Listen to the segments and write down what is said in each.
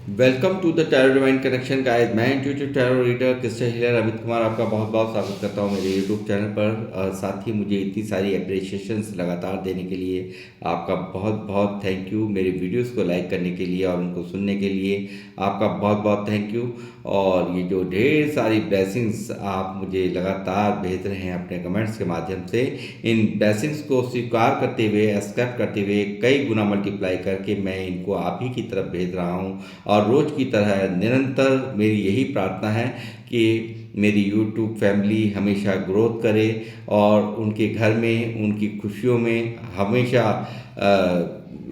Welcome to the tarot divine connection guys. मैं intuitive tarot reader crystal healer Amit Kumar आपका बहुत बहुत स्वागत करता हूं मेरे यूट्यूब चैनल पर। साथ ही मुझे इतनी सारी अप्रिसिएशंस लगातार देने के लिए आपका बहुत बहुत थैंक यू। मेरे वीडियोस को लाइक करने के लिए और उनको सुनने के लिए आपका बहुत बहुत थैंक यू। और ये जो ढेर सारी ब्लेसिंग्स आप मुझे लगातार भेज रहे हैं अपने कमेंट्स के माध्यम से, इन ब्लेसिंग्स को स्वीकार करते हुए, एक्सेप्ट करते हुए, कई गुना मल्टीप्लाई करके मैं इनको आप ही की तरफ भेज रहा हूँ। और रोज़ की तरह निरंतर मेरी यही प्रार्थना है कि मेरी यूट्यूब फैमिली हमेशा ग्रोथ करे और उनके घर में, उनकी खुशियों में हमेशा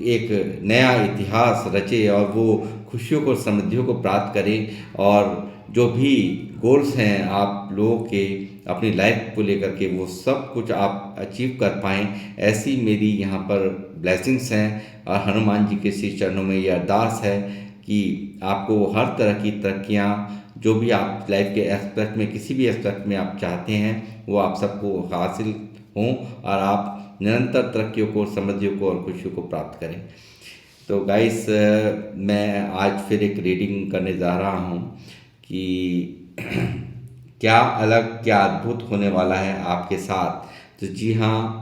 एक नया इतिहास रचे और वो खुशियों को, समृद्धियों को प्राप्त करें। और जो भी गोल्स हैं आप लोगों के अपनी लाइफ को लेकर के, वो सब कुछ आप अचीव कर पाएँ, ऐसी मेरी यहाँ पर ब्लेसिंग्स हैं। और हनुमान जी के श्री चरणों में ये अरदास है कि आपको हर तरह की तरक्कियाँ, जो भी आप लाइफ के एस्पेक्ट में, किसी भी एस्पेक्ट में आप चाहते हैं, वो आप सबको हासिल हों और आप निरंतर तरक्कियों को, समृद्धियों को और खुशियों को प्राप्त करें। तो गाइस, मैं आज फिर एक रीडिंग करने जा रहा हूँ कि क्या अलग, क्या अद्भुत होने वाला है आपके साथ। तो जी हाँ,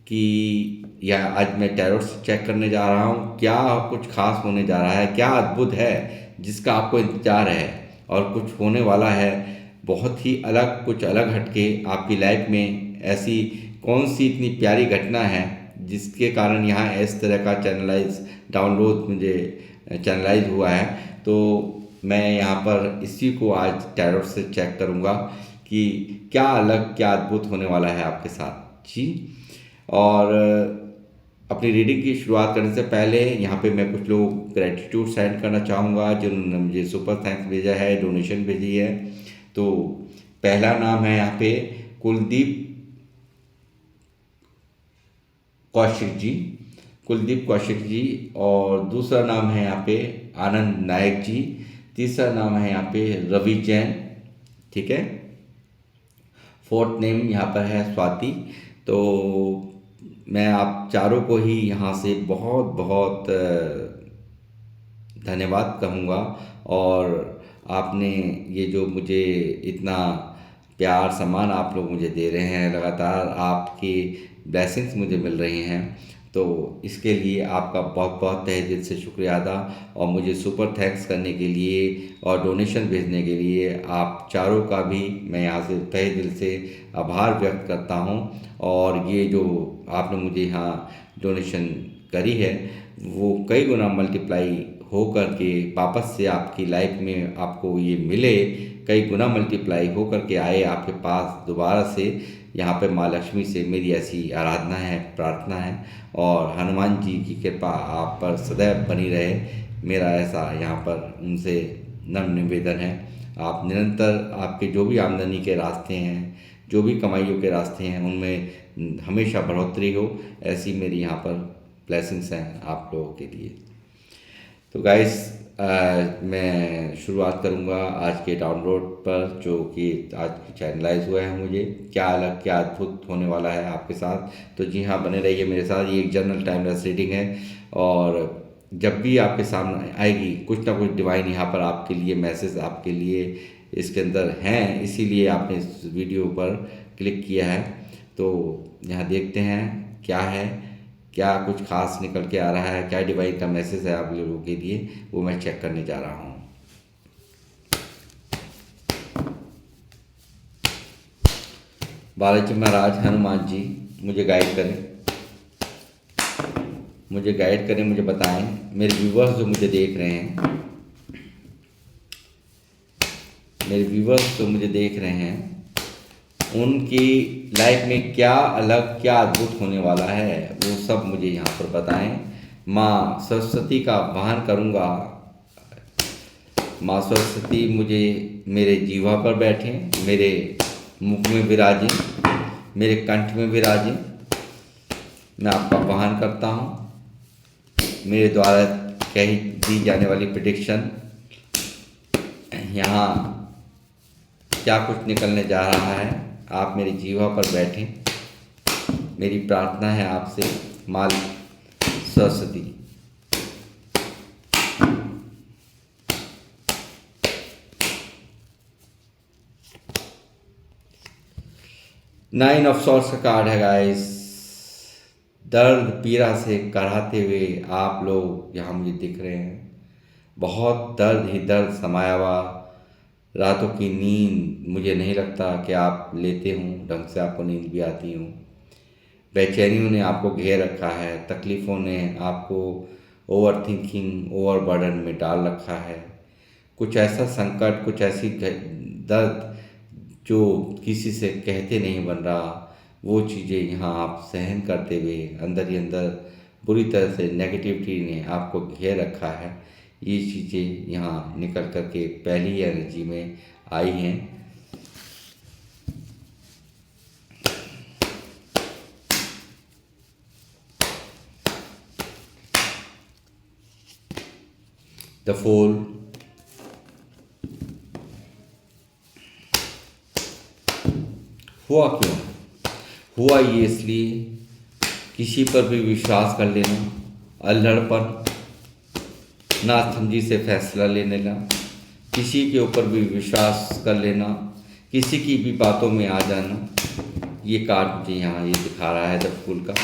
कि या आज मैं टैरोट से चेक करने जा रहा हूँ क्या कुछ खास होने जा रहा है, क्या अद्भुत है जिसका आपको इंतजार है और कुछ होने वाला है बहुत ही अलग, कुछ अलग हटके आपकी लाइफ में। ऐसी कौन सी इतनी प्यारी घटना है जिसके कारण यहाँ इस तरह का चैनलाइज डाउनलोड मुझे चैनलाइज हुआ है। तो मैं यहाँ पर इसी को आज टैरोट से चेक करूँगा कि क्या अलग, क्या अद्भुत होने वाला है आपके साथ जी। और अपनी रीडिंग की शुरुआत करने से पहले यहाँ पे मैं कुछ लोग ग्रेटिट्यूड सेंड करना चाहूँगा जिन्होंने मुझे सुपर थैंक्स भेजा है, डोनेशन भेजी है। तो पहला नाम है यहाँ पे कुलदीप कौशिक जी, कुलदीप कौशिक जी। और दूसरा नाम है यहाँ पे आनंद नायक जी। तीसरा नाम है यहाँ पे रवि जैन, ठीक है। फोर्थ नेम यहाँ पर है स्वाति। तो मैं आप चारों को ही यहाँ से बहुत बहुत धन्यवाद कहूँगा। और आपने ये जो मुझे इतना प्यार सम्मान आप लोग मुझे दे रहे हैं, लगातार आपकी ब्लेसिंग्स मुझे मिल रही हैं, तो इसके लिए आपका बहुत बहुत तहे दिल से शुक्रिया अदा। और मुझे सुपर थैंक्स करने के लिए और डोनेशन भेजने के लिए आप चारों का भी मैं यहाँ से तहे दिल से आभार व्यक्त करता हूँ। और ये जो आपने मुझे यहाँ डोनेशन करी है, वो कई गुना मल्टीप्लाई हो कर के वापस से आपकी लाइफ में आपको ये मिले, कई गुना मल्टीप्लाई हो कर के आए आपके पास दोबारा से। यहाँ पे माँ लक्ष्मी से मेरी ऐसी आराधना है, प्रार्थना है। और हनुमान जी की कृपा आप पर सदैव बनी रहे, मेरा ऐसा यहाँ पर उनसे नम्र निवेदन है। आप निरंतर, आपके जो भी आमदनी के रास्ते हैं, जो भी कमाइयों के रास्ते हैं, उनमें हमेशा बढ़ोतरी हो, ऐसी मेरी यहाँ पर ब्लेसिंग्स हैं आप लोगों के लिए। तो गाइस, मैं शुरुआत करूंगा आज के डाउनलोड पर, जो कि आज चैनलाइज हुआ है मुझे। क्या अलग, क्या अद्भुत होने वाला है आपके साथ। तो जी हाँ, बने रहिए मेरे साथ। ये एक जनरल टाइमलेस रीडिंग है और जब भी आपके सामने आएगी कुछ ना कुछ डिवाइन यहाँ पर आपके लिए मैसेज, आपके लिए इसके अंदर हैं, इसीलिए आपने इस वीडियो पर क्लिक किया है। तो यहाँ देखते हैं क्या है, क्या कुछ खास निकल के आ रहा है, क्या डिवाइन का मैसेज है आप लोगों के लिए, वो मैं चेक करने जा रहा हूँ। बालाजी महाराज, हनुमान जी, मुझे गाइड करें, मुझे गाइड करें, मुझे बताएं। मेरे व्यूवर्स जो मुझे देख रहे हैं, मेरे व्यूवर्स जो मुझे देख रहे हैं, उनकी लाइफ में क्या अलग, क्या अद्भुत होने वाला है, वो सब मुझे यहाँ पर बताएं। माँ सरस्वती का आह्वान करूँगा। माँ सरस्वती मुझे मेरे जीवा पर बैठें, मेरे मुख में विराजें, मेरे कंठ में विराजें। मैं आपका आह्वान करता हूँ। मेरे द्वारा कही दी जाने वाली प्रेडिक्शन, यहाँ क्या कुछ निकलने जा रहा है, आप मेरे जीवा पर बैठें। मेरी प्रार्थना है आपसे, माँ सरस्वती। नाइन ऑफ सॉर्ड्स का कार्ड है गाइस। दर्द पीड़ा से कराहते हुए आप लोग यहाँ मुझे दिख रहे हैं। बहुत दर्द ही दर्द समाया हुआ। रातों की नींद मुझे नहीं लगता कि आप लेते हों, ढंग से आपको नींद भी आती हो। बेचैनियों ने आपको घेर रखा है, तकलीफ़ों ने आपको ओवर थिंकिंग ओवर बर्डन में डाल रखा है। कुछ ऐसा संकट, कुछ ऐसी दर्द जो किसी से कहते नहीं बन रहा, वो चीज़ें यहाँ आप सहन करते हुए अंदर ही अंदर बुरी तरह से नेगेटिविटी ने आपको घेर रखा है। ये चीज़ें यहाँ निकल कर के पहली एनर्जी में आई हैं। द फूल, हुआ क्यों? हुआ ये इसलिए किसी पर भी विश्वास कर लेना, अल्हड़पन, नासमझी से फैसला ले लेना, किसी के ऊपर भी विश्वास कर लेना, किसी की भी बातों में आ जाना। ये कार्ड मुझे यहाँ ये दिखा रहा है द फूल का।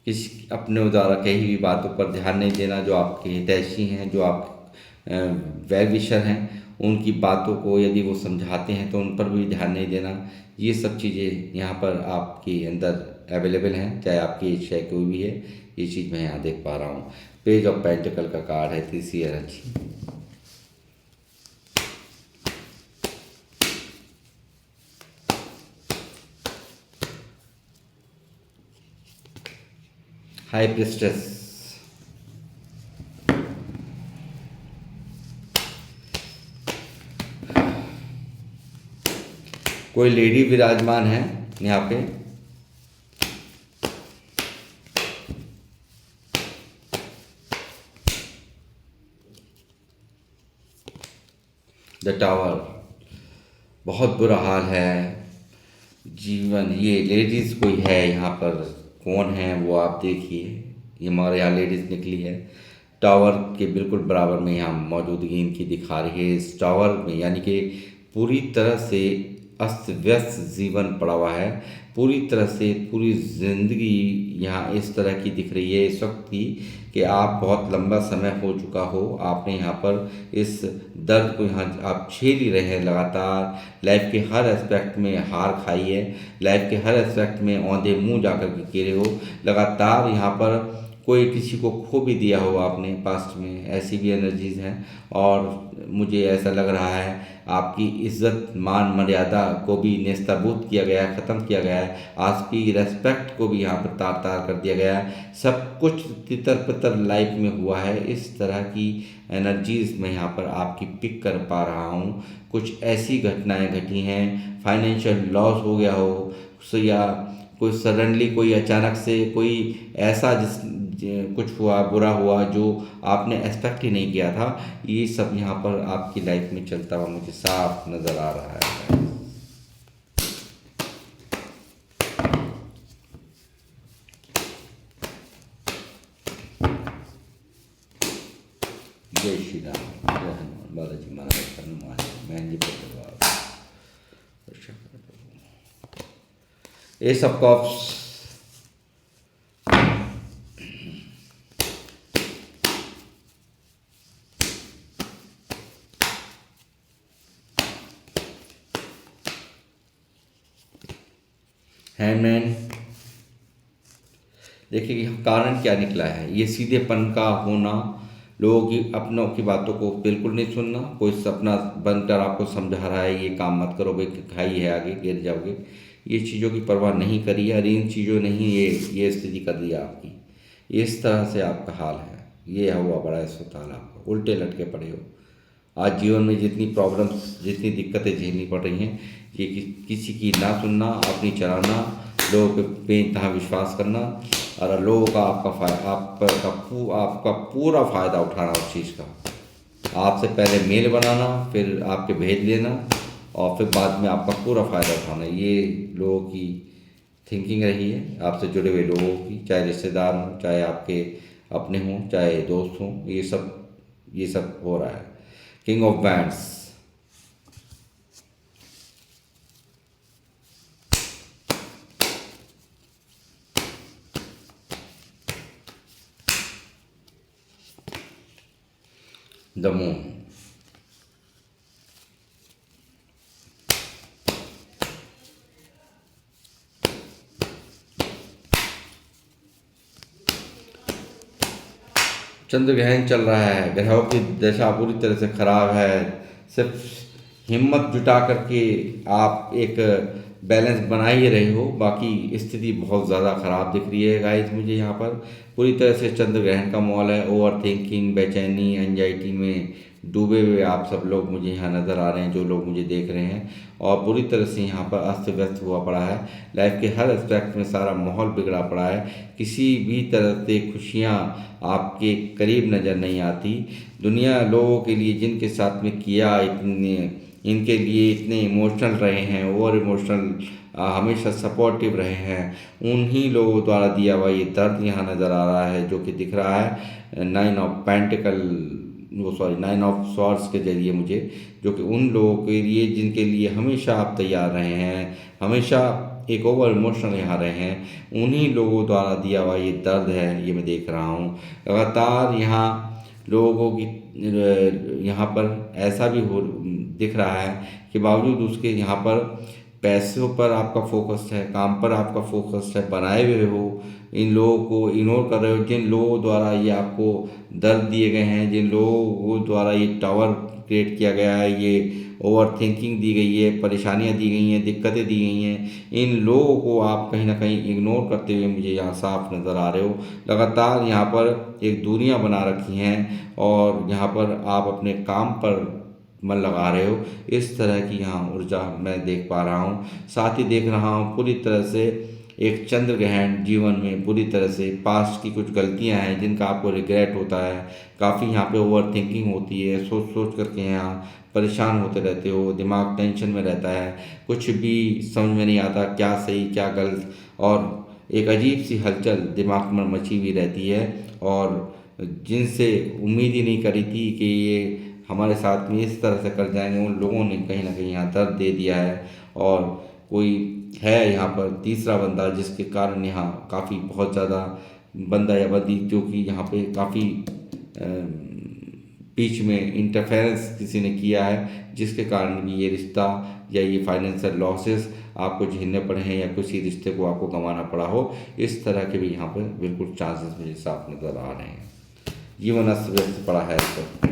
किसी अपने द्वारा कही हुई बातों पर ध्यान नहीं देना। जो आपके हितैषी हैं, जो आप वेल विशर हैं, उनकी बातों को यदि वो समझाते हैं तो उन पर भी ध्यान नहीं देना। ये सब चीज़ें यहाँ पर आपके अंदर अवेलेबल हैं, चाहे आपकी एज है कोई भी है। ये चीज़ मैं यहाँ देख पा रहा हूँ। पेज ऑफ पेंटिकल का कार्ड है, तीसरी एनर्जी। हाई प्रिस्टेस, कोई लेडी विराजमान है यहाँ पे। द टावर, बहुत बुरा हाल है जीवन। ये लेडीज़ कोई है यहाँ पर, कौन है वो आप देखिए। ये हमारे यहाँ लेडीज़ निकली है। टावर के बिल्कुल बराबर में यहाँ मौजूदगी इनकी दिखा रही है। इस टावर में यानी कि पूरी तरह से अस्त व्यस्त जीवन पड़ा हुआ है। पूरी तरह से पूरी ज़िंदगी यहाँ इस तरह की दिख रही है इस वक्त की कि आप बहुत लंबा समय हो चुका हो, आपने यहाँ पर इस दर्द को यहाँ आप झेल ही रहे हैं लगातार। लाइफ के हर एस्पेक्ट में हार खाई है, लाइफ के हर एस्पेक्ट में औंधे मुंह जाकर के गिरे हो लगातार। यहाँ पर कोई किसी को खो भी दिया हो आपने पास्ट में, ऐसी भी एनर्जीज़ हैं। और मुझे ऐसा लग रहा है आपकी इज्जत मान मर्यादा को भी नेस्तनाबूद किया गया है, ख़त्म किया गया है। आपकी रेस्पेक्ट को भी यहाँ पर तार तार कर दिया गया है। सब कुछ तितर पितर लाइफ में हुआ है। इस तरह की एनर्जीज़ मैं यहाँ पर आपकी पिक कर पा रहा हूँ। कुछ ऐसी घटनाएं घटी हैं, फाइनेंशियल लॉस हो गया हो, या कोई सडनली कोई अचानक से कोई ऐसा कुछ हुआ, बुरा हुआ जो आपने एक्सपेक्ट ही नहीं किया था। ये सब यहाँ पर आपकी लाइफ में चलता हुआ मुझे साफ नज़र आ रहा है। जय श्री राम, जय हनुमान, बालाजी महाराज, हनुमान बहन जी परिवार। S of cups, handman. देखिए कि कारण क्या निकला है। ये सीधेपन का होना, लोगों की अपनों की बातों को बिल्कुल नहीं सुनना। कोई सपना बनकर आपको समझा रहा है ये काम मत करो भाई, खाई है आगे गिर जाओगे, ये चीज़ों की परवाह नहीं करी है। इन चीज़ों ने ही ये स्थिति कर दी आपकी। इस तरह से आपका हाल है। ये हुआ बड़ा अस्पताल, आपको उल्टे लटके पड़े हो। आज जीवन में जितनी प्रॉब्लम्स, जितनी दिक्कतें झेलनी पड़ रही हैं, ये किसी की ना सुनना, अपनी चलाना, लोगों पे बेइंतहा विश्वास करना, और लोगों का आपका पूरा फ़ायदा उठाना उस चीज़ का। आपसे पहले मेल बनाना, फिर आपके भेज लेना, और फिर बाद में आपका पूरा फ़ायदा उठाना। ये लोगों की थिंकिंग रही है आपसे जुड़े हुए लोगों की, चाहे रिश्तेदार हों, चाहे आपके अपने हों, चाहे दोस्त हों। ये सब हो रहा है। King of wands, the moon. चंद्र ग्रहण चल रहा है, ग्रहों की दशा पूरी तरह से खराब है। सिर्फ हिम्मत जुटा करके आप एक बैलेंस बना ही रहे हो, बाकी स्थिति बहुत ज़्यादा खराब दिख रही है गाइस मुझे यहाँ पर। पूरी तरह से चंद्र ग्रहण का माहौल है, ओवर थिंकिंग, बेचैनी, एंजाइटी में डूबे हुए आप सब लोग मुझे यहाँ नज़र आ रहे हैं, जो लोग मुझे देख रहे हैं। और पूरी तरह से यहाँ पर अस्त व्यस्त हुआ पड़ा है, लाइफ के हर एस्पेक्ट में सारा माहौल बिगड़ा पड़ा है। किसी भी तरह से खुशियाँ आपके करीब नज़र नहीं आती। दुनिया लोगों के लिए जिनके साथ में किया, इतने इनके लिए इतने इमोशनल रहे हैं, ओवर इमोशनल, हमेशा सपोर्टिव रहे हैं, उन्हीं लोगों द्वारा दिया हुआ ये दर्द यहाँ नज़र आ रहा है, जो कि दिख रहा है नाइन ऑफ सॉर्ड्स के जरिए मुझे, जो कि उन लोगों के लिए जिनके लिए हमेशा आप तैयार रहे हैं, हमेशा एक ओवर इमोशनल यहाँ रहे हैं, उन्हीं लोगों द्वारा दिया हुआ ये दर्द है, ये मैं देख रहा हूँ लगातार। यहाँ लोगों की यहाँ पर ऐसा भी हो दिख रहा है कि बावजूद उसके यहाँ पर पैसों पर आपका फोकस है, काम पर आपका फोकस है, बनाए हुए हो, इन लोगों को इग्नोर कर रहे हो, जिन लोगों द्वारा ये आपको दर्द दिए गए हैं, जिन लोगों द्वारा ये टावर क्रिएट किया गया है, ये ओवर थिंकिंग दी गई है, परेशानियां दी गई हैं, दिक्कतें दी गई हैं, इन लोगों को आप कहीं ना कहीं इग्नोर करते हुए मुझे यहाँ साफ नज़र आ रहे हो। लगातार यहाँ पर एक दूरियां बना रखी हैं और यहाँ पर आप अपने काम पर मन लगा रहे हो, इस तरह की यहाँ ऊर्जा मैं देख पा रहा हूँ। साथ ही देख रहा हूँ पूरी तरह से एक चंद्र ग्रहण जीवन में पूरी तरह से पास्ट की कुछ गलतियाँ हैं जिनका आपको रिग्रेट होता है, काफ़ी यहाँ पे ओवर थिंकिंग होती है, सोच सोच करके यहाँ परेशान होते रहते हो, दिमाग टेंशन में रहता है, कुछ भी समझ में नहीं आता क्या सही क्या गलत, और एक अजीब सी हलचल दिमाग में मची हुई रहती है। और जिनसे उम्मीद ही नहीं करी थी कि ये हमारे साथ में इस तरह से कर जाएंगे, उन लोगों ने कहीं ना कहीं यहाँ दर्द दे दिया है। और कोई है यहाँ पर तीसरा बंदा जिसके कारण यहाँ काफ़ी बहुत ज़्यादा बंदा या बंदी जो कि यहाँ पे काफ़ी बीच में इंटरफेरेंस किसी ने किया है, जिसके कारण भी ये रिश्ता या ये फाइनेंशियल लॉसेस आपको झेलने पड़े हैं या किसी रिश्ते को आपको गंवाना पड़ा हो, इस तरह के भी यहाँ पर बिल्कुल चांसेस मुझे साफ नज़र आ रहे हैं। जीवन अस्त व्यस्त पड़ा है इस पर।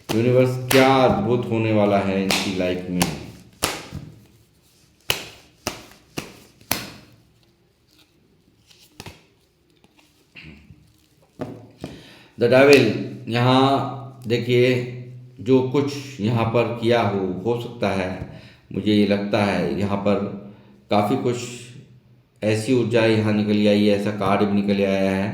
यूनिवर्स क्या अद्भुत होने वाला है इनकी लाइफ में। द डेविल यहाँ देखिए, जो कुछ यहाँ पर किया हो सकता है, मुझे ये लगता है यहाँ पर काफ़ी कुछ ऐसी ऊर्जा यहाँ निकल आई है, ऐसा कार्ड भी निकल आया है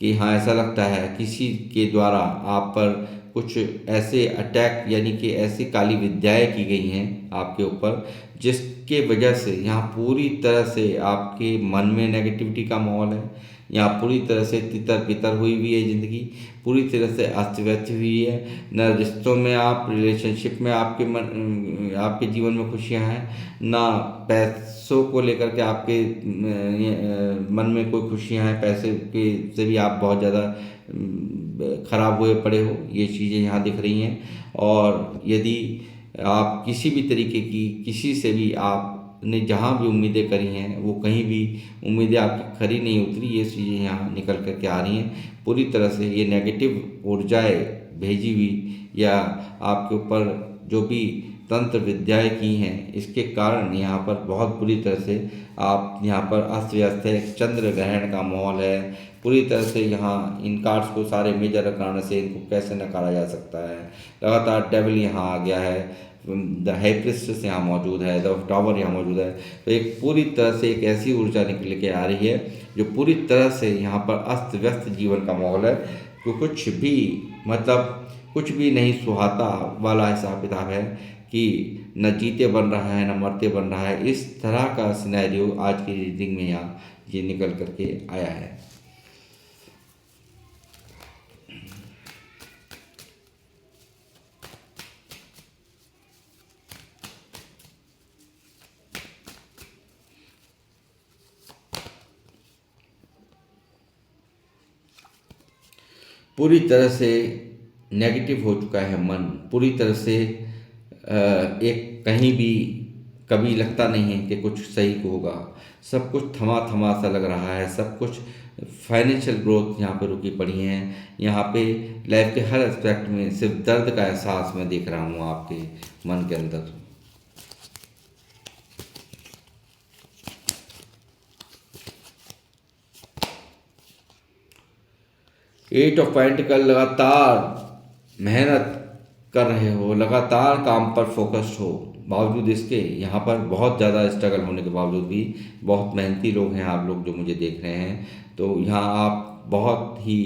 कि हाँ ऐसा लगता है किसी के द्वारा आप पर कुछ ऐसे अटैक यानी कि ऐसी काली विद्याएं की गई हैं आपके ऊपर, जिसके वजह से यहाँ पूरी तरह से आपके मन में नेगेटिविटी का माहौल है। यहाँ पूरी तरह से तितर बितर हुई है ज़िंदगी, पूरी तरह से अस्त व्यस्त हुई है। न रिश्तों में आप रिलेशनशिप में आपके जीवन में खुशियाँ हैं, ना पैसों को लेकर के आपके मन में कोई खुशियाँ हैं, पैसे के से भी आप बहुत ज़्यादा खराब हुए पड़े हो, ये चीज़ें यहाँ दिख रही हैं। और यदि आप किसी भी तरीके की किसी से भी आपने जहाँ भी उम्मीदें करी हैं वो कहीं भी उम्मीदें आपकी खरी नहीं उतरी, ये चीज़ें यहाँ निकल कर के आ रही हैं। पूरी तरह से ये नेगेटिव ऊर्जाएं भेजी हुई या आपके ऊपर जो भी तंत्र विद्याएं की हैं, इसके कारण यहाँ पर बहुत बुरी तरह से आप यहाँ पर अस्त व्यस्त है। चंद्र ग्रहण का माहौल है पूरी तरह से। यहाँ इन कार्ड्स को सारे मेजर कारण से इनको कैसे नकारा जा सकता है। लगातार डेविल यहाँ आ गया है, द हाई प्रीस्टेस यहाँ मौजूद है, द टावर यहाँ मौजूद है। तो एक पूरी तरह से एक ऐसी ऊर्जा निकल के आ रही है जो पूरी तरह से यहाँ पर अस्त व्यस्त जीवन का माहौल है। तो कुछ भी मतलब कुछ भी नहीं सुहाता वाला हिसाब किताब है कि न जीते बन रहा है न मरते बन रहा है। इस तरह का सिनेरियो आज की रीडिंग में यहाँ ये निकल करके आया है। पूरी तरह से नेगेटिव हो चुका है मन, पूरी तरह से एक कहीं भी कभी लगता नहीं है कि कुछ सही होगा। सब कुछ थमा थमा सा लग रहा है, सब कुछ फाइनेंशियल ग्रोथ यहाँ पे रुकी पड़ी है। यहाँ पे लाइफ के हर एस्पेक्ट में सिर्फ दर्द का एहसास मैं देख रहा हूँ आपके मन के अंदर। एट ऑफ पेंटिकल, लगातार मेहनत कर रहे हो, लगातार काम पर फोकस्ड हो, बावजूद इसके यहाँ पर बहुत ज़्यादा स्ट्रगल होने के बावजूद भी बहुत मेहनती लोग हैं आप लोग जो मुझे देख रहे हैं। तो यहाँ आप बहुत ही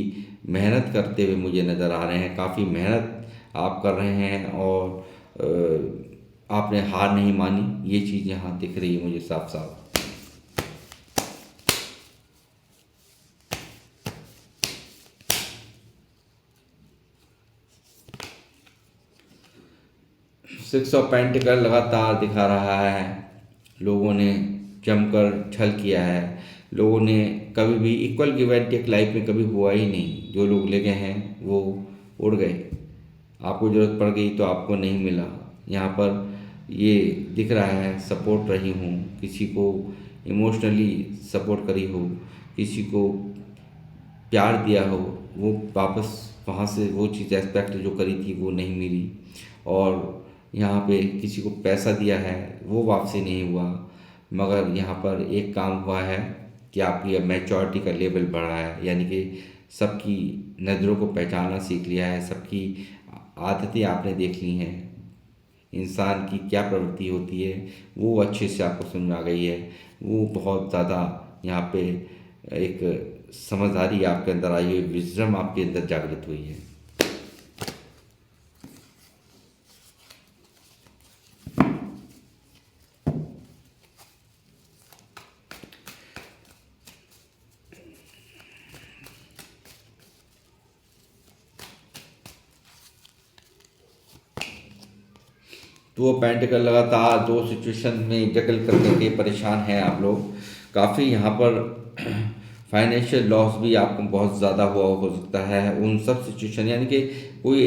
मेहनत करते हुए मुझे नज़र आ रहे हैं, काफ़ी मेहनत आप कर रहे हैं और आपने हार नहीं मानी, ये चीज़ यहाँ दिख रही है मुझे साफ साफ। 6 ऑफ पेंटिकल लगातार दिखा रहा है लोगों ने जमकर छल किया है, लोगों ने कभी भी equal give and take life में कभी हुआ ही नहीं। जो लोग ले गए हैं वो उड़ गए, आपको ज़रूरत पड़ गई तो आपको नहीं मिला। यहाँ पर ये दिख रहा है सपोर्ट रही हूँ, किसी को इमोशनली सपोर्ट करी हो, किसी को प्यार दिया हो, वो वापस वहाँ से वो चीज़ एक्सपेक्ट जो करी थी वो नहीं मिली। और यहाँ पे किसी को पैसा दिया है वो वापसी नहीं हुआ। मगर यहाँ पर एक काम हुआ है कि आपकी अब मैच्योरिटी का लेवल बढ़ा है, यानी कि सबकी नज़रों को पहचानना सीख लिया है, सबकी आदतें आपने देख ली हैं, इंसान की क्या प्रवृत्ति होती है वो अच्छे से आपको समझ में आ गई है। वो बहुत ज़्यादा यहाँ पे एक समझदारी आपके अंदर आई है, विजडम आपके अंदर जागृत हुई है। तो वो पेंटिकल लगातार दो सिचुएशन में जगल कर करके परेशान हैं आप लोग। काफ़ी यहाँ पर फाइनेंशियल लॉस भी आपको बहुत ज़्यादा हुआ हो सकता है। उन सब सिचुएशन यानी कि कोई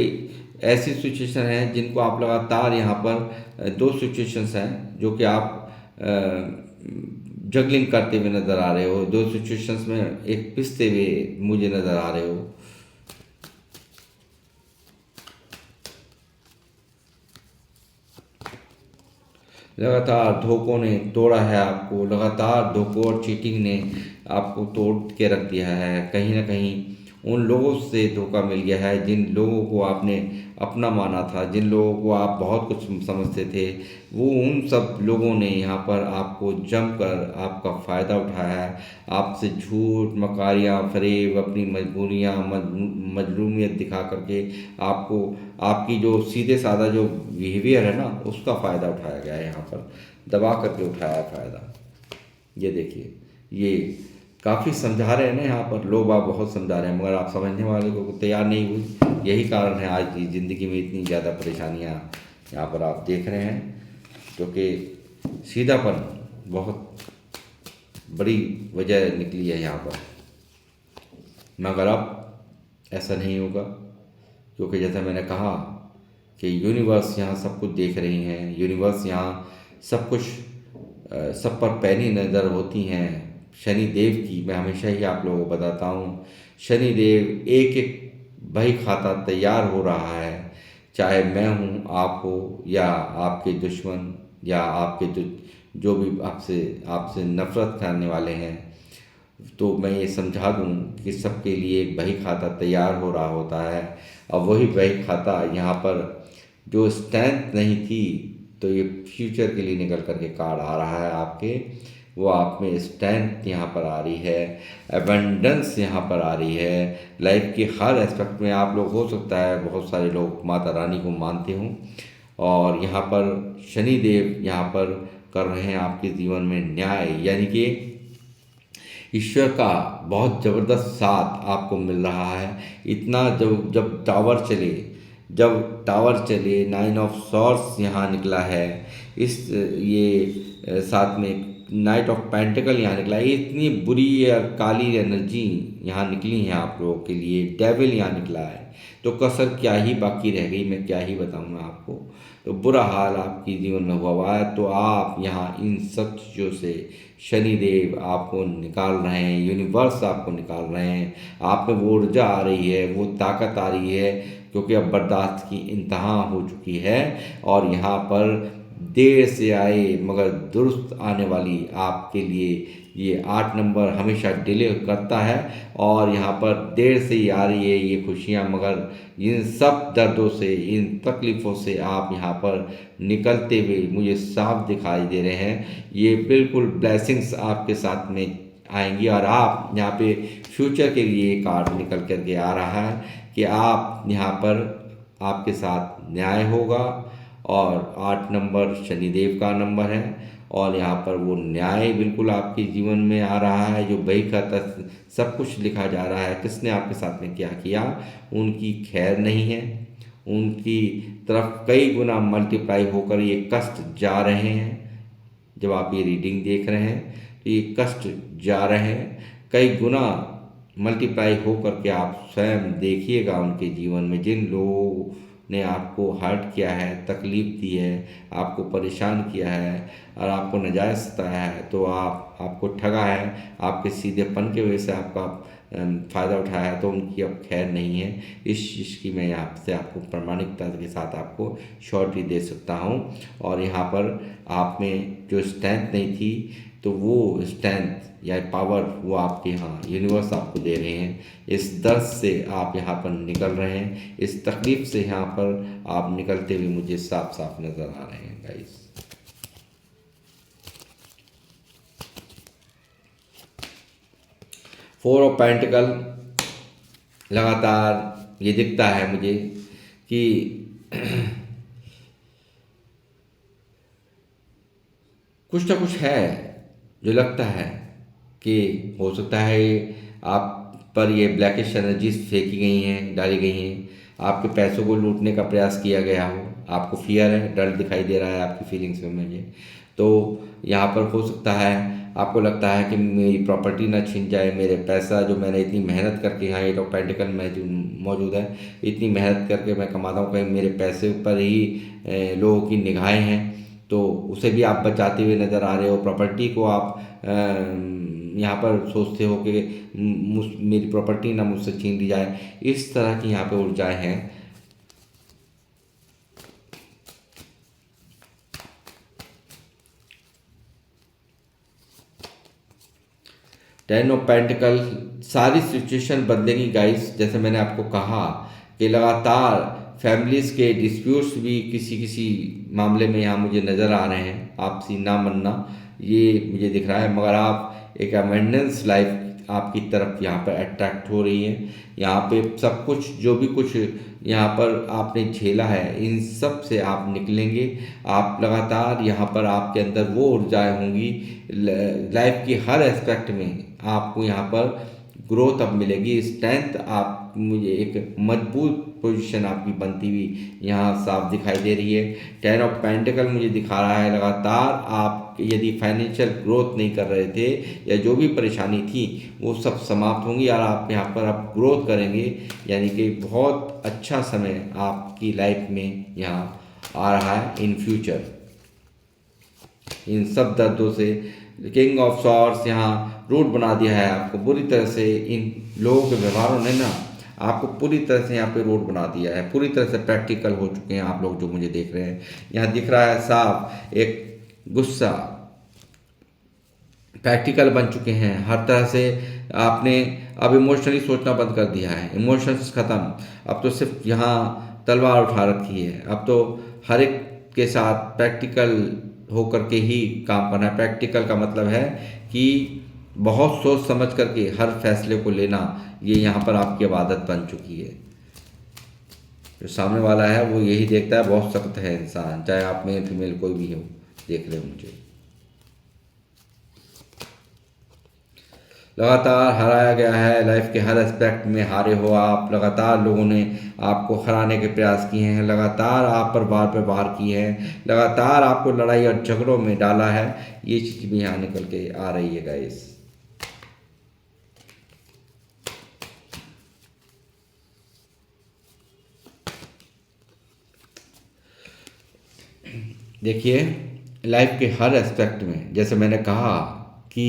ऐसी सिचुएशन है जिनको आप लगातार यहाँ पर दो सिचुएशंस हैं जो कि आप जगलिंग करते हुए नज़र आ रहे हो। दो सिचुएशंस में एक पिसते हुए मुझे नज़र आ रहे हो। लगातार धोखों ने तोड़ा है आपको, लगातार धोखों और चीटिंग ने आपको तोड़ के रख दिया है। कहीं ना कहीं उन लोगों से धोखा मिल गया है जिन लोगों को आपने अपना माना था, जिन लोगों को आप बहुत कुछ समझते थे, वो उन सब लोगों ने यहाँ पर आपको जमकर आपका फ़ायदा उठाया है। आपसे झूठ, मकारियाँ, फ़रेब, अपनी मजबूरियाँ, मजलूमियत दिखा करके आपको आपकी जो सीधे साधा जो बिहेवियर है ना उसका फ़ायदा उठाया गया है। यहाँ पर दबा करके उठाया है फ़ायदा। ये देखिए, ये काफ़ी समझा रहे हैं ना, यहाँ पर लोग आप बहुत समझा रहे हैं मगर आप समझने वाले को तैयार नहीं हुई। यही कारण है आज की ज़िंदगी में इतनी ज़्यादा परेशानियाँ यहाँ पर आप देख रहे हैं, क्योंकि सीधापन बहुत बड़ी वजह निकली है यहाँ पर। मगर अब ऐसा नहीं होगा, क्योंकि जैसा मैंने कहा कि यूनिवर्स यहाँ सब कुछ देख रही हैं, यूनिवर्स यहाँ सब कुछ सब पर पैनी नज़र होती हैं। शनि देव की मैं हमेशा ही आप लोगों को बताता हूँ, शनि देव एक एक बही खाता तैयार हो रहा है, चाहे मैं हूँ, आप हो, या आपके दुश्मन, या आपके जो भी आपसे आपसे नफ़रत करने वाले हैं। तो मैं ये समझा दूँ कि सबके लिए एक बही खाता तैयार हो रहा होता है। अब वही बही खाता यहाँ पर जो स्ट्रेंथ नहीं थी, तो ये फ्यूचर के लिए निकल करके कार्ड आ रहा है आपके, वो आप में स्ट्रेंथ यहाँ पर आ रही है, एबंडेंस यहाँ पर आ रही है। लाइफ के हर एस्पेक्ट में आप लोग, हो सकता है बहुत सारे लोग माता रानी को मानते हों, और यहाँ पर शनि देव यहाँ पर कर रहे हैं आपके जीवन में न्याय, यानी कि ईश्वर का बहुत ज़बरदस्त साथ आपको मिल रहा है। इतना जब जब टावर चले, जब टावर चले 9 ऑफ सॉर्ड्स यहाँ निकला है। इस ये साथ में नाइट ऑफ पेंटिकल यहाँ निकला है। इतनी बुरी और काली एनर्जी यहाँ निकली है आप लोगों के लिए। डेविल यहाँ निकला है, तो कसर क्या ही बाकी रह गई, मैं क्या ही बताऊँगा आपको। तो बुरा हाल आपकी जीवन में हुआ है, तो आप यहाँ इन सब चीज़ों से शनिदेव आपको निकाल रहे हैं, यूनिवर्स आपको निकाल रहे हैं। आप में वो ऊर्जा आ रही है, वो ताकत आ रही है, क्योंकि अब बर्दाश्त की इंतहा हो चुकी है। और यहाँ पर देर से आए मगर दुरुस्त आने वाली आपके लिए ये 8 नंबर हमेशा डिले करता है। और यहाँ पर देर से ही आ रही है ये खुशियाँ, मगर इन सब दर्दों से, इन तकलीफ़ों से आप यहाँ पर निकलते हुए मुझे साफ दिखाई दे रहे हैं। ये बिल्कुल ब्लेसिंग्स आपके साथ में आएंगी। और आप यहाँ पे फ्यूचर के लिए एक कार्ड निकल करके आ रहा है कि आप यहाँ पर आपके साथ न्याय होगा। और 8 नंबर शनिदेव का नंबर है, और यहाँ पर वो न्याय बिल्कुल आपके जीवन में आ रहा है। जो बही का सब कुछ लिखा जा रहा है, किसने आपके साथ में क्या किया, उनकी खैर नहीं है। उनकी तरफ कई गुना मल्टीप्लाई होकर ये कष्ट जा रहे हैं। जब आप ये रीडिंग देख रहे हैं तो ये कष्ट जा रहे हैं, कई गुना मल्टीप्लाई होकर के आप स्वयं देखिएगा उनके जीवन में। जिन लोगों ने आपको हर्ट किया है, तकलीफ़ दी है, आपको परेशान किया है और आपको नाजायज़ सताया है, तो आपको ठगा है, आपके सीधेपन की वजह से आपका फ़ायदा उठाया है, तो उनकी अब खैर नहीं है। इस चीज़ की मैं यहाँ से आपको प्रामाणिकता के साथ आपको श्योरिटी दे सकता हूँ। और यहाँ पर आप में जो स्ट्रेंथ नहीं थी, तो वो स्ट्रेंथ या पावर वो आपके यहाँ यूनिवर्स आपको दे रहे हैं। इस दर्द से आप यहाँ पर निकल रहे हैं, इस तकलीफ़ से यहाँ पर आप निकलते हुए मुझे साफ साफ नज़र आ रहे हैं गाइस। फोर ऑफ पेंटिकल लगातार ये दिखता है मुझे कि कुछ ना कुछ है जो लगता है कि हो सकता है आप पर ये ब्लैकिश एनर्जीज फेंकी गई हैं, डाली गई हैं, आपके पैसों को लूटने का प्रयास किया गया हो। आपको फियर है, डर दिखाई दे रहा है आपकी फीलिंग्स में मुझे। तो यहाँ पर हो सकता है आपको लगता है कि मेरी प्रॉपर्टी ना छिन जाए, मेरे पैसा जो मैंने इतनी मेहनत करके, यहाँ एट ऑफ पेंटिकल में जो मौजूद है, इतनी मेहनत करके मैं कमाता हूँ, कहीं मेरे पैसे पर ही लोगों की निगाहें हैं, तो उसे भी आप बचाते हुए नज़र आ रहे हो। प्रॉपर्टी को आप यहाँ पर सोचते हो कि मेरी प्रॉपर्टी ना मुझसे छीन ली जाए। इस तरह की यहाँ पे ऊर्जाएं हैं। टेन ऑफ पेंटिकल, सारी सिचुएशन बदलेगी गाइस। जैसे मैंने आपको कहा कि लगातार फैमिलीज़ के डिस्प्यूट्स भी किसी किसी मामले में यहाँ मुझे नज़र आ रहे हैं। आपसी ना मनना ये मुझे दिख रहा है, मगर आप एक अबंडेंस लाइफ आपकी तरफ यहाँ पर अट्रैक्ट हो रही है। यहाँ पे सब कुछ जो भी कुछ यहाँ पर आपने झेला है, इन सब से आप निकलेंगे। आप लगातार यहाँ पर आपके अंदर वो ऊर्जाएँ होंगी, लाइफ की हर एस्पेक्ट में आपको यहाँ पर ग्रोथ अब मिलेगी। स्ट्रेंथ आप मुझे एक मजबूत पोजीशन आपकी बनती हुई यहाँ साफ दिखाई दे रही है। टेन ऑफ पेंटिकल मुझे दिखा रहा है लगातार आप यदि फाइनेंशियल ग्रोथ नहीं कर रहे थे या जो भी परेशानी थी वो सब समाप्त होंगी और आप यहाँ पर आप ग्रोथ करेंगे। यानी कि बहुत अच्छा समय आपकी लाइफ में यहाँ आ रहा है इन फ्यूचर। इन सब दर्दों से किंग ऑफ सॉर्ड्स यहाँ रूट बना दिया है आपको बुरी तरह से। इन लोगों के व्यवहारों ने ना आपको पूरी तरह से यहाँ पे रोड बना दिया है, पूरी तरह से प्रैक्टिकल हो चुके हैं आप लोग जो मुझे देख रहे हैं। यहाँ दिख रहा है साफ एक गुस्सा, प्रैक्टिकल बन चुके हैं हर तरह से। आपने अब इमोशनली सोचना बंद कर दिया है, इमोशंस ख़त्म। अब तो सिर्फ यहाँ तलवार उठा रखी है। अब तो हर एक के साथ प्रैक्टिकल होकर के ही काम करना है। प्रैक्टिकल का मतलब है कि बहुत सोच समझ करके हर फैसले को लेना, ये यहाँ पर आपकी अब आदत बन चुकी है। जो सामने वाला है वो यही देखता है, बहुत सख्त है इंसान, चाहे आप मेल फीमेल कोई भी हो, देख रहे हो मुझे। लगातार हराया गया है, लाइफ के हर एस्पेक्ट में हारे हो आप, लगातार लोगों ने आपको हराने के प्रयास किए हैं, लगातार आप पर वार किए हैं, लगातार आपको लड़ाई और झगड़ों में डाला है। ये चीज़ भी यहाँ निकल के आ रही है गाइस। देखिए, लाइफ के हर एस्पेक्ट में जैसे मैंने कहा कि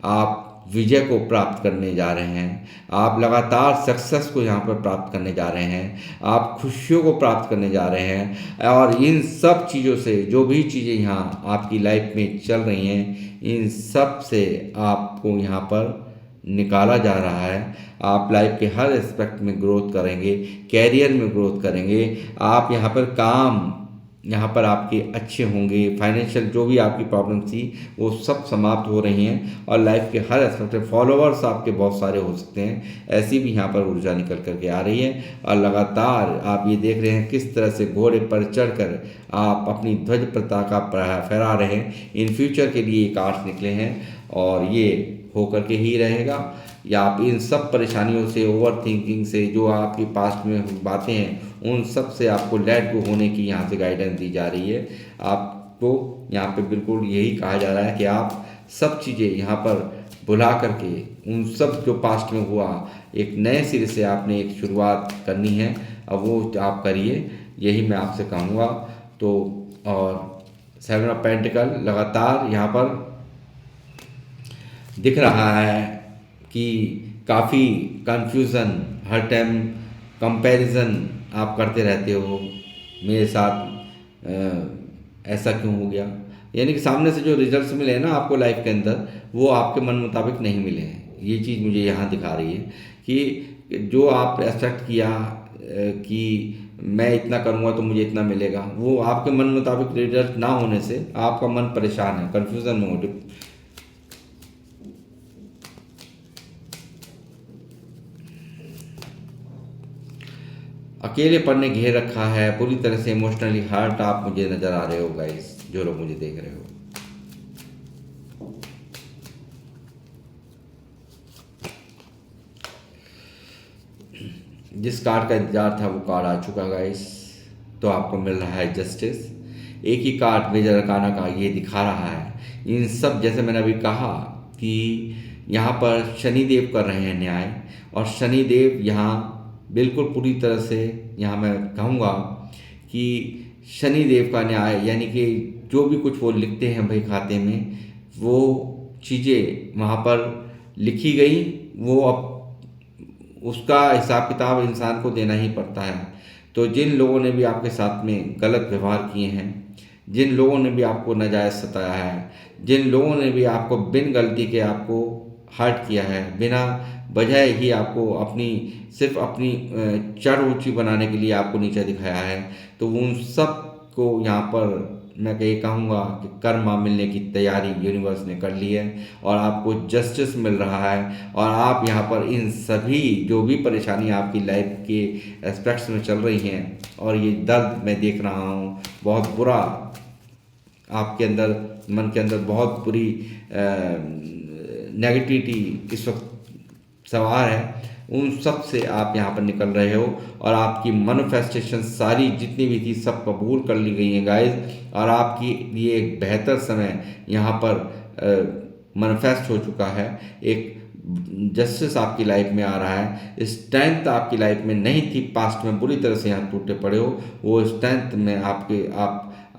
आप विजय को प्राप्त करने जा रहे हैं, आप लगातार सक्सेस को यहाँ पर प्राप्त करने जा रहे हैं, आप खुशियों को प्राप्त करने जा रहे हैं। और इन सब चीज़ों से, जो भी चीज़ें यहाँ आपकी लाइफ में चल रही हैं, इन सब से आपको यहाँ पर निकाला जा रहा है। आप लाइफ के हर एस्पेक्ट में ग्रोथ करेंगे, कैरियर में ग्रोथ करेंगे, आप यहाँ पर काम यहाँ पर आपके अच्छे होंगे, फाइनेंशियल जो भी आपकी प्रॉब्लम थी वो सब समाप्त हो रही हैं, और लाइफ के हर एस्पेक्ट में फॉलोअर्स आपके बहुत सारे हो सकते हैं, ऐसी भी यहाँ पर ऊर्जा निकल करके आ रही है। और लगातार आप ये देख रहे हैं किस तरह से घोड़े पर चढ़कर आप अपनी ध्वज पताका फहरा रहे हैं। इन फ्यूचर के लिए ये कार्ड्स निकले हैं और ये होकर के ही रहेगा। या आप इन सब परेशानियों से, ओवर थिंकिंग से, जो आपकी पास्ट में बातें हैं, उन सब से आपको लेट गो होने की यहाँ से गाइडेंस दी जा रही है। आपको यहाँ पे बिल्कुल यही कहा जा रहा है कि आप सब चीज़ें यहाँ पर भुला करके, उन सब जो पास्ट में हुआ, एक नए सिरे से आपने एक शुरुआत करनी है, अब वो आप करिए, यही मैं आपसे कहूँगा। तो और 7 ऑफ पेंटिकल लगातार यहाँ पर दिख रहा है कि काफ़ी कन्फ्यूज़न, हर टाइम कंपैरिजन आप करते रहते हो मेरे साथ, ऐसा क्यों हो गया। यानी कि सामने से जो रिजल्ट्स मिले हैं ना आपको लाइफ के अंदर, वो आपके मन मुताबिक नहीं मिले हैं। ये चीज़ मुझे यहाँ दिखा रही है कि जो आप एक्सपेक्ट किया कि मैं इतना करूँगा तो मुझे इतना मिलेगा, वो आपके मन मुताबिक रिजल्ट ना होने से आपका मन परेशान है, कन्फ्यूज़न में हो। अकेलेपन ने घेर रखा है, पूरी तरह से इमोशनली हर्ट आप मुझे नज़र आ रहे हो गाइस, जो लोग मुझे देख रहे हो। जिस कार्ड का इंतजार था वो कार्ड आ चुका गाइस। तो आपको मिल रहा है जस्टिस। एक ही कार्ड मेजर अरकाना का ये दिखा रहा है। इन सब, जैसे मैंने अभी कहा कि यहाँ पर शनिदेव कर रहे हैं न्याय, और शनिदेव यहाँ बिल्कुल पूरी तरह से, यहाँ मैं कहूँगा कि शनिदेव का न्याय, यानी कि जो भी कुछ वो लिखते हैं भाई खाते में, वो चीज़ें वहाँ पर लिखी गई, वो अब उसका हिसाब किताब इंसान को देना ही पड़ता है। तो जिन लोगों ने भी आपके साथ में गलत व्यवहार किए हैं, जिन लोगों ने भी आपको नाजायज़ सताया है, जिन लोगों ने भी आपको बिन गलती के आपको हर्ट किया है, बिना वजह ही आपको सिर्फ अपनी चढ़ ऊँची बनाने के लिए आपको नीचे दिखाया है, तो उन सब को यहाँ पर मैं ये कहूँगा कि कर्मा मिलने की तैयारी यूनिवर्स ने कर ली है, और आपको जस्टिस मिल रहा है। और आप यहाँ पर इन सभी जो भी परेशानियाँ आपकी लाइफ के एस्पेक्ट्स में चल रही हैं, और ये दर्द मैं देख रहा हूँ बहुत बुरा, आपके अंदर, मन के अंदर बहुत बुरी नेगेटिविटी इस वक्त सवार है, उन सब से आप यहाँ पर निकल रहे हो, और आपकी मैनिफेस्टेशन सारी जितनी भी थी सब कबूल कर ली गई हैं गाइस। और आपकी लिए एक बेहतर समय यहाँ पर मैनिफेस्ट हो चुका है। एक जस्टिस आपकी लाइफ में आ रहा है। स्ट्रेंथ आपकी लाइफ में नहीं थी, पास्ट में बुरी तरह से यहाँ टूटे पड़े हो, वो स्ट्रेंथ में आप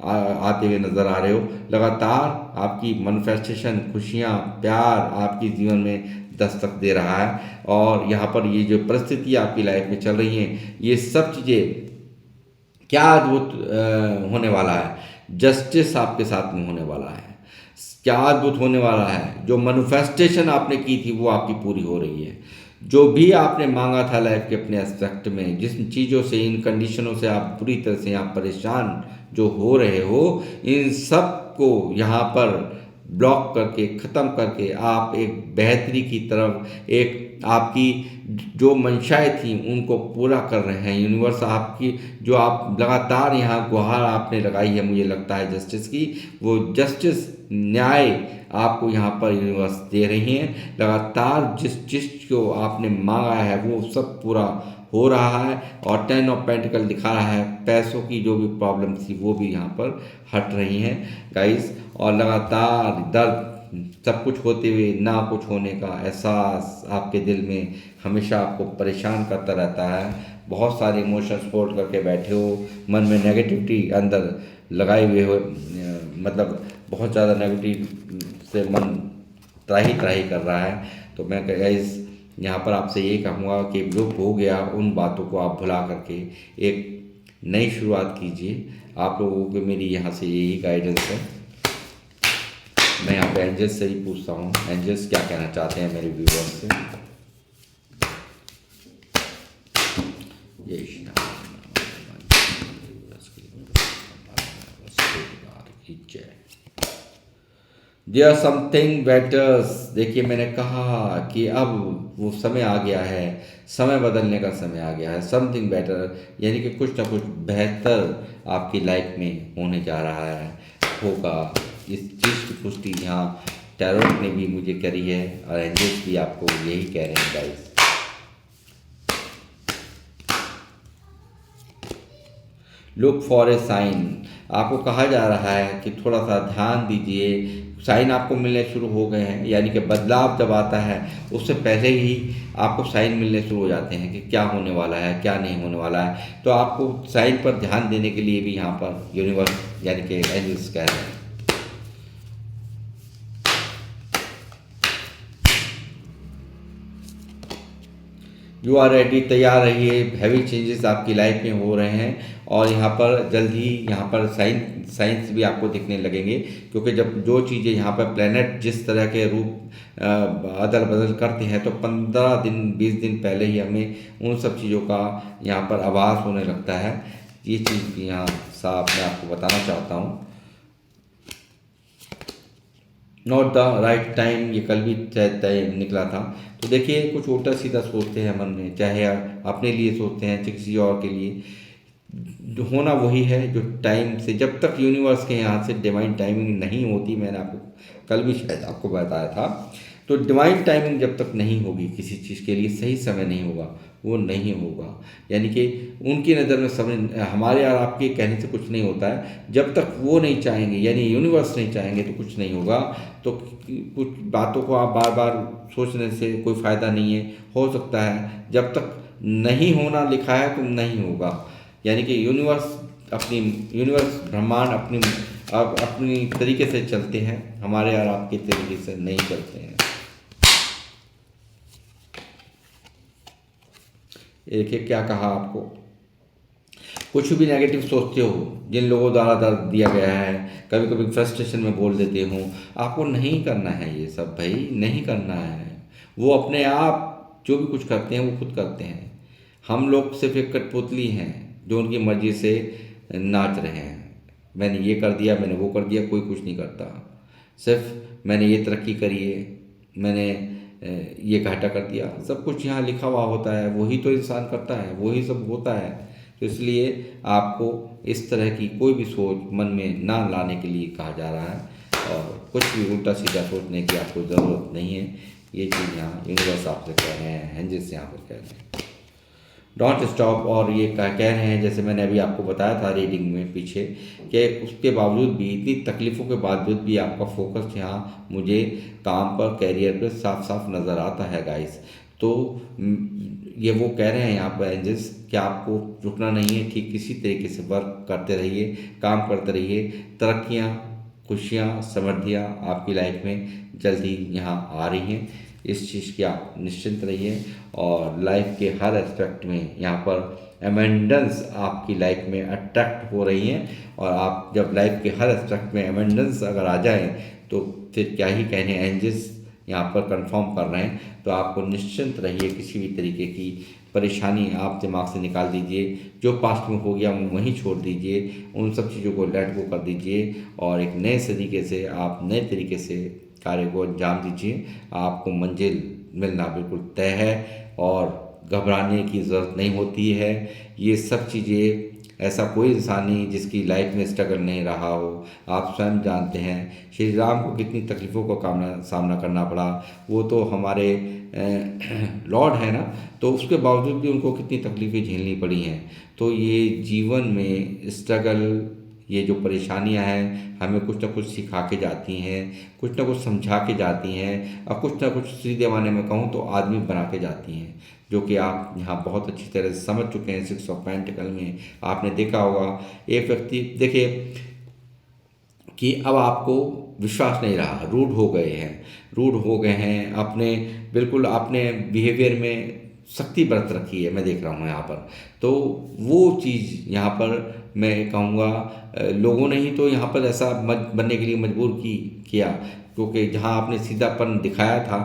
आते हुए नज़र आ रहे हो। लगातार आपकी मैनिफेस्टेशन, खुशियाँ, प्यार आपके जीवन में दस्तक दे रहा है। और यहाँ पर ये जो परिस्थिति आपकी लाइफ में चल रही हैं, ये सब चीज़ें क्या अद्भुत होने वाला है। जस्टिस आपके साथ में होने वाला है, क्या अद्भुत होने वाला है। जो मैनिफेस्टेशन आपने की थी वो आपकी पूरी हो रही है। जो भी आपने मांगा था लाइफ के अपने एस्पेक्ट में, जिस चीज़ों से, इन कंडीशनों से आप पूरी तरह से आप परेशान जो हो रहे हो, इन सब को यहाँ पर ब्लॉक करके, ख़त्म करके, आप एक बेहतरी की तरफ, एक आपकी जो मंशाएं थी उनको पूरा कर रहे हैं। यूनिवर्स आपकी जो आप लगातार यहाँ गुहार आपने लगाई है, मुझे लगता है जस्टिस की, वो जस्टिस न्याय आपको यहाँ पर यूनिवर्स दे रही हैं। लगातार जिस चीज़ को आपने मांगा है वो सब पूरा हो रहा है। और 10 ऑफ पेंटिकल दिखा रहा है, पैसों की जो भी प्रॉब्लम थी वो भी यहाँ पर हट रही हैं गाइस। और लगातार दर्द सब कुछ होते हुए ना कुछ होने का एहसास आपके दिल में हमेशा आपको परेशान करता रहता है। बहुत सारे इमोशंस होल्ड करके बैठे हो, मन में नेगेटिविटी अंदर लगाए हुए हो, मतलब बहुत ज़्यादा नेगेटिव से मन त्राही त्राही कर रहा है। तो मैं गाइस यहाँ पर आपसे ये कहूँगा कि जो हो गया उन बातों को आप भुला करके एक नई शुरुआत कीजिए। आप लोगों को मेरी यहाँ से यही गाइडेंस है। मैं यहाँ पे एंजल्स से ही पूछता हूँ, एंजल्स क्या कहना चाहते हैं मेरे व्यूअर्स से। There something betters. देखिए मैंने कहा कि अब वो समय आ गया है, समय बदलने का समय आ गया है। समथिंग बेटर यानी कि कुछ ना कुछ बेहतर आपकी लाइफ में होने जा रहा है, होगा। इस चीज़ की पुष्टि यहाँ टैरोट ने भी मुझे करी है और एंजल्स भी आपको यही कह रहे हैं guys. Look for a sign. आपको कहा जा रहा है कि थोड़ा सा ध्यान दीजिए, साइन आपको मिलने शुरू हो गए हैं। यानी कि बदलाव जब आता है उससे पहले ही आपको साइन मिलने शुरू हो जाते हैं कि क्या होने वाला है, क्या नहीं होने वाला है। तो आपको साइन पर ध्यान देने के लिए भी यहाँ पर यूनिवर्स यानी कि एंजल्स कह रहे हैं। यू आर रेडी, तैयार रहिए। हैवी चेंजेस आपकी लाइफ में हो रहे हैं और यहाँ पर जल्द ही यहाँ पर साइंस भी आपको दिखने लगेंगे। क्योंकि जब जो चीज़ें यहाँ पर प्लेनेट जिस तरह के रूप अदल बदल करते हैं तो 15 दिन 20 दिन पहले ही हमें उन सब चीज़ों का यहाँ पर आभास होने लगता है। ये चीज़ यहाँ साफ मैं आपको बताना चाहता हूँ। नॉट द राइट टाइम, ये कल भी तय निकला था। तो देखिए कुछ उल्टा सीधा सोचते हैं मन में, चाहे अपने लिए सोचते हैं चाहे किसी और के लिए। जो होना वही है जो टाइम से, जब तक यूनिवर्स के यहाँ से डिवाइन टाइमिंग नहीं होती, मैंने आपको कल भी शायद आपको बताया था। तो डिवाइन टाइमिंग जब तक नहीं होगी किसी चीज़ के लिए, सही समय नहीं होगा, वो नहीं होगा। यानी कि उनकी नज़र में समय हमारे और आपके कहने से कुछ नहीं होता है। जब तक वो नहीं चाहेंगे यानी यूनिवर्स नहीं चाहेंगे तो कुछ नहीं होगा। तो कुछ बातों को आप बार बार सोचने से कोई फ़ायदा नहीं है। हो सकता है जब तक नहीं होना लिखा है तो नहीं होगा। यानी कि यूनिवर्स ब्रह्मांड अपनी तरीके से चलते हैं, हमारे और आपके तरीके से नहीं चलते हैं। ये देखिए क्या कहा आपको। कुछ भी नेगेटिव सोचते हो, जिन लोगों द्वारा दर्द दिया गया है, कभी कभी फ्रस्ट्रेशन में बोल देते हो, आपको नहीं करना है ये सब भाई, नहीं करना है। वो अपने आप जो भी कुछ करते हैं वो खुद करते हैं। हम लोग सिर्फ एक कठपुतली हैं जो उनकी मर्जी से नाच रहे हैं। मैंने ये कर दिया, मैंने वो कर दिया, कोई कुछ नहीं करता। सिर्फ मैंने ये तरक्की करी है, मैंने ये घाटा कर दिया, सब कुछ यहाँ लिखा हुआ होता है। वही तो इंसान करता है, वही सब होता है। तो इसलिए आपको इस तरह की कोई भी सोच मन में ना लाने के लिए कहा जा रहा है और कुछ भी उल्टा सीधा सोचने की आपको ज़रूरत नहीं है। ये चीज़ यहाँ यूनिवर्स आपसे कह रहे हैं, एंजल्स यहाँ पर कह रहे हैं। Don't stop. और ये कह रहे हैं, जैसे मैंने अभी आपको बताया था रीडिंग में पीछे, कि उसके बावजूद भी, इतनी तकलीफ़ों के बावजूद भी आपका फोकस यहाँ मुझे काम पर, कैरियर पर साफ साफ नज़र आता है गाइस। तो ये वो कह रहे हैं यहाँ पर एंजल्स कि आपको रुकना नहीं है, ठीक इसी तरीके से वर्क करते रहिए, काम करते रहिए। तरक्कियाँ, खुशियाँ, समृद्धियाँ आपकी लाइफ में जल्द ही यहाँ आ रही हैं। इस चीज़ की आप निश्चिंत रहिए। और लाइफ के हर एस्पेक्ट में यहाँ पर एमेंडेंस आपकी लाइफ में अट्रैक्ट हो रही हैं। और आप जब लाइफ के हर एस्पेक्ट में एमेंडेंस अगर आ जाए तो फिर क्या ही कहने, एंजल्स यहाँ पर कंफर्म कर रहे हैं। तो आपको निश्चिंत रहिए, किसी भी तरीके की परेशानी आप दिमाग से निकाल दीजिए। जो पास्ट में हो गया वो वहीं छोड़ दीजिए, उन सब चीज़ों को लेट गो कर दीजिए और एक नए तरीके से आप नए तरीके से कार्य को अंजाम दीजिए। आपको मंजिल मिलना बिल्कुल तय है और घबराने की ज़रूरत नहीं होती है। ये सब चीज़ें, ऐसा कोई इंसान नहीं जिसकी लाइफ में स्ट्रगल नहीं रहा हो। आप स्वयं जानते हैं श्री राम को कितनी तकलीफ़ों का सामना करना पड़ा। वो तो हमारे लॉर्ड है ना, तो उसके बावजूद भी उनको कितनी तकलीफ़ें झेलनी पड़ी हैं। तो ये जीवन में स्ट्रगल, ये जो परेशानियां हैं, हमें कुछ ना कुछ सिखा के जाती हैं, कुछ ना कुछ समझा के जाती हैं, और कुछ ना कुछ सीधे मायने में कहूँ तो आदमी बना के जाती हैं, जो कि आप यहाँ बहुत अच्छी तरह से समझ चुके हैं। सिक्स ऑफ पेंटिकल में आपने देखा होगा, एक व्यक्ति देखिए कि अब आपको विश्वास नहीं रहा, रूड हो गए हैं, अपने बिल्कुल अपने बिहेवियर में सख्ती बरत रखी है, मैं देख रहा हूँ यहाँ पर। तो वो चीज़ यहाँ पर मैं कहूँगा लोगों ने ही तो यहाँ पर ऐसा बनने के लिए मजबूर किया, क्योंकि जहाँ आपने सीधापन दिखाया था,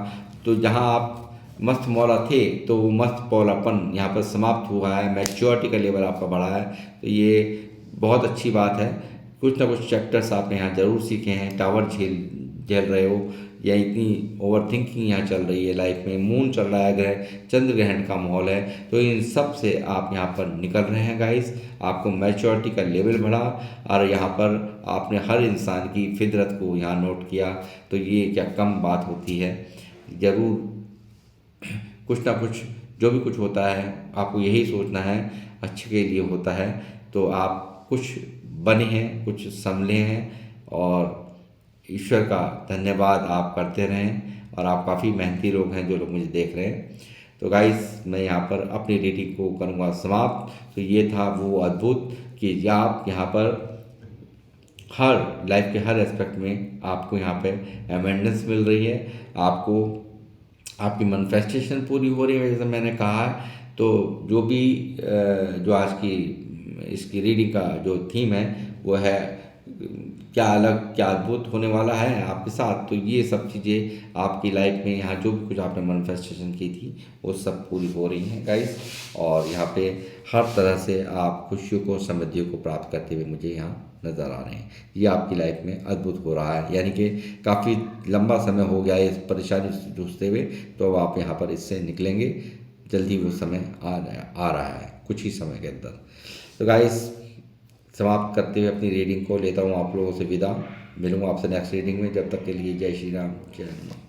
तो जहाँ आप मस्त मौला थे, तो वो मस्त पौलापन यहाँ पर समाप्त हुआ है, मैच्योरिटी का लेवल आपका बढ़ा है। तो ये बहुत अच्छी बात है। कुछ ना कुछ चैप्टर्स आपने यहाँ ज़रूर सीखे हैं। टावर झेल रहे हो, या इतनी ओवर थिंकिंग यहाँ चल रही है लाइफ में, मून चल रहा है, ग्रह चंद्र ग्रहण का माहौल है, तो इन सब से आप यहाँ पर निकल रहे हैं गाइस। आपको मैच्योरिटी का लेवल बढ़ा, और यहाँ पर आपने हर इंसान की फितरत को यहाँ नोट किया, तो ये क्या कम बात होती है। ज़रूर कुछ ना कुछ, जो भी कुछ होता है आपको यही सोचना है अच्छे के लिए होता है। तो आप कुछ बने हैं, कुछ संभले हैं, और ईश्वर का धन्यवाद आप करते रहें। और आप काफ़ी मेहनती लोग हैं जो लोग मुझे देख रहे हैं। तो गाइस, मैं यहाँ पर अपनी रीडिंग को करूँगा समाप्त। तो ये था वो अद्भुत कि आप यहाँ पर हर लाइफ के हर एस्पेक्ट में आपको यहाँ पे अमेंडेंस मिल रही है, आपको आपकी मैनिफेस्टेशन पूरी हो रही है, जैसे मैंने कहा। तो जो भी जो आज की इसकी रीडिंग का जो थीम है वो है क्या अलग क्या अद्भुत होने वाला है आपके साथ। तो ये सब चीज़ें आपकी लाइफ में यहाँ जो भी कुछ आपने मैनिफेस्टेशन की थी वो सब पूरी हो रही हैं गाइस। और यहाँ पे हर तरह से आप खुशियों को, समृद्धियों को प्राप्त करते हुए मुझे यहाँ नज़र आ रहे हैं। ये आपकी लाइफ में अद्भुत हो रहा है, यानी कि काफ़ी लंबा समय हो गया है इस परेशानी से जूझते हुए, तो अब आप यहाँ पर इससे निकलेंगे। जल्दी वो समय आ रहा है, कुछ ही समय के अंदर। तो गाइस, समाप्त करते हुए अपनी रीडिंग को लेता हूँ आप लोगों से विदा। मिलूँगा आपसे नेक्स्ट रीडिंग में, जब तक के लिए जय श्री राम, जय हनुमान।